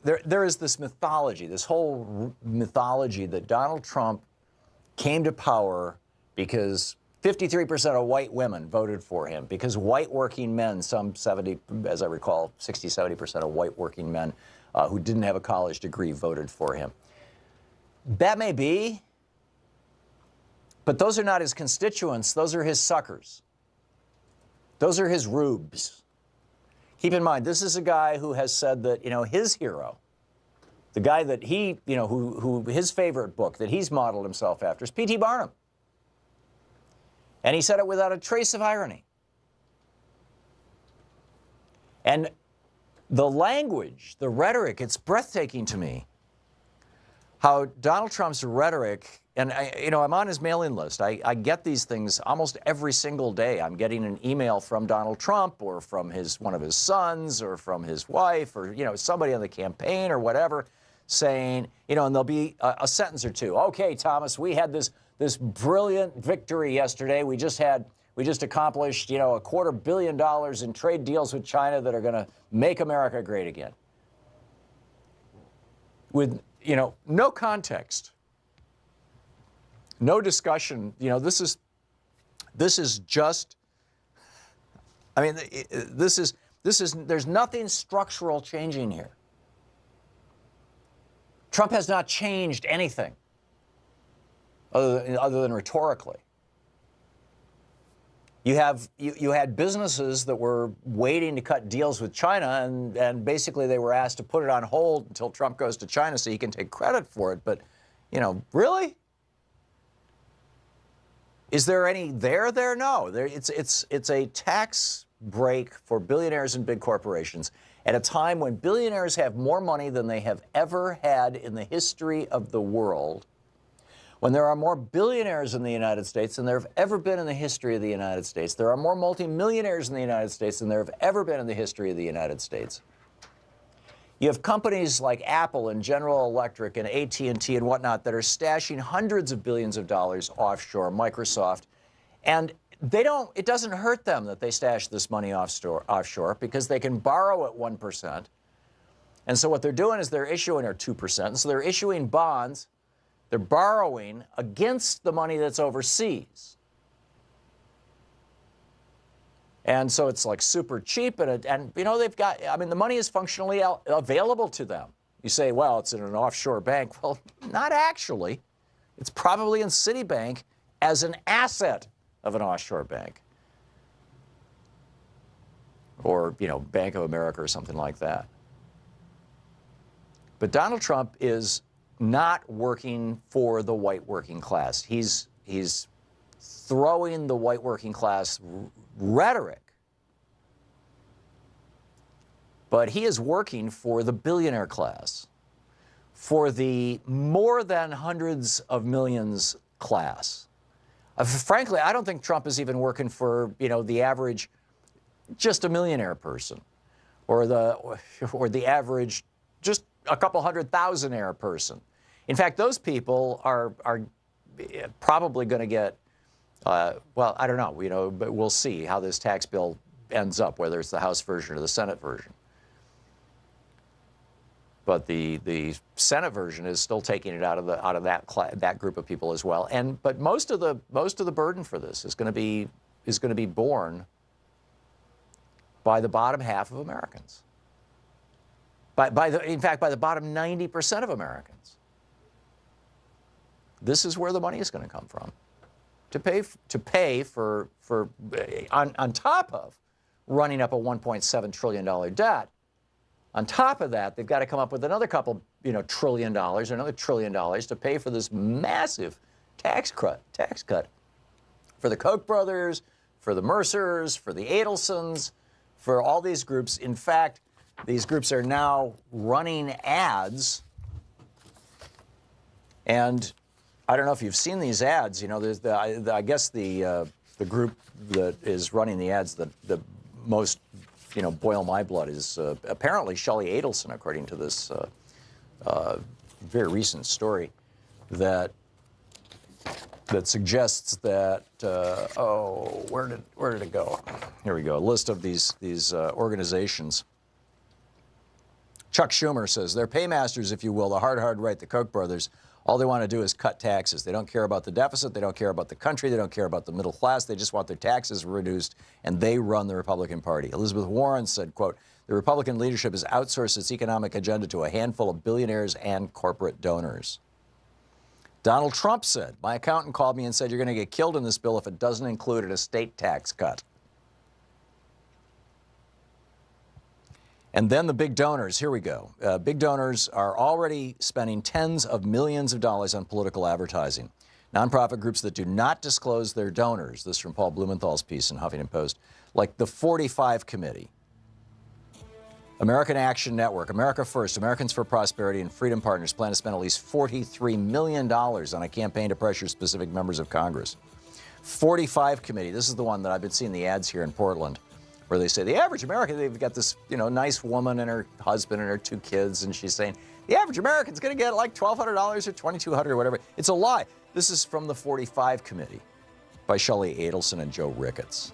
there is this mythology, this whole mythology that Donald Trump came to power because 53% of white women voted for him, because white working men, some 70, as I recall, 60, 70% of white working men who didn't have a college degree voted for him. That may be, but those are not his constituents. Those are his suckers. Those are his rubes. Keep in mind, this is a guy who has said that, his hero, the guy that he, who his favorite book that he's modeled himself after is P.T. Barnum. And he said it without a trace of irony. And the language, the rhetoric, it's breathtaking to me how Donald Trump's rhetoric, and I'm on his mailing list. I get these things almost every single day. I'm getting an email from Donald Trump or from one of his sons or from his wife or, somebody on the campaign or whatever saying, and there'll be a sentence or two. Okay, Thomas, we had this brilliant victory yesterday. We just accomplished, $250 million in trade deals with China that are going to make America great again. With, no context, no discussion. This is just, there's nothing structural changing here. Trump has not changed anything other than rhetorically. You had businesses that were waiting to cut deals with China, and basically they were asked to put it on hold until Trump goes to China so he can take credit for it. But, really? Is there any there? No. It's a tax break for billionaires and big corporations at a time when billionaires have more money than they have ever had in the history of the world, when there are more billionaires in the United States than there have ever been in the history of the United States. There are more multimillionaires in the United States than there have ever been in the history of the United States. You have companies like Apple and General Electric and AT&T and whatnot that are stashing hundreds of billions of dollars offshore, Microsoft, and it doesn't hurt them that they stash this money offshore because they can borrow at 1%. And so what they're doing is they're issuing, or 2%, and so they're issuing bonds. They're borrowing against the money that's overseas. And so it's like super cheap, and they've got, the money is functionally available to them. You say, well, it's in an offshore bank. Well, not actually. It's probably in Citibank as an asset of an offshore bank. Or, Bank of America or something like that. But Donald Trump is not working for the white working class. He's throwing the white working class rhetoric, but he is working for the billionaire class, for the more than hundreds of millions class. Frankly, I don't think Trump is even working for, the average, just a millionaire person, or the average, just a couple 100,000-aire person. In fact, those people are probably going to get, well, I don't know, but we'll see how this tax bill ends up, whether it's the House version or the Senate version. But the Senate version is still taking it out of that group of people as well. But most of the burden for this is going to be borne by the bottom half of Americans. In fact, by the bottom 90% of Americans. This is where the money is going to come from, to pay for on top of running up a $1.7 trillion debt. On top of that, they've got to come up with another couple, $1 trillion, another $1 trillion to pay for this massive tax cut for the Koch brothers, for the Mercers, for the Adelsons, for all these groups. In fact, these groups are now running ads, and I don't know if you've seen these ads. There's I guess the group that is running the ads that most boil my blood is apparently Shelley Adelson, according to this very recent story that suggests that where did it go? Here we go. A list of these organizations Chuck Schumer says they're paymasters, if you will, the hard right, the Koch brothers. All they want to do is cut taxes. They don't care about the deficit. They don't care about the country. They don't care about the middle class. They just want their taxes reduced, and they run the Republican Party. Elizabeth Warren said, quote, the Republican leadership has outsourced its economic agenda to a handful of billionaires and corporate donors. Donald Trump said, my accountant called me and said, you're going to get killed in this bill if it doesn't include an estate tax cut. And then the big donors, here we go. Big donors are already spending tens of millions of dollars on political advertising. Nonprofit groups that do not disclose their donors, this from Paul Blumenthal's piece in Huffington Post, like the 45 Committee, American Action Network, America First, Americans for Prosperity, and Freedom Partners plan to spend at least $43 million on a campaign to pressure specific members of Congress. 45 Committee, this is the one that I've been seeing the ads here in Portland, where they say the average American, they've got this, nice woman and her husband and her 2 kids, and she's saying the average American's going to get like $1,200 or $2,200 or whatever. It's a lie. This is from the 45 Committee by Shelley Adelson and Joe Ricketts.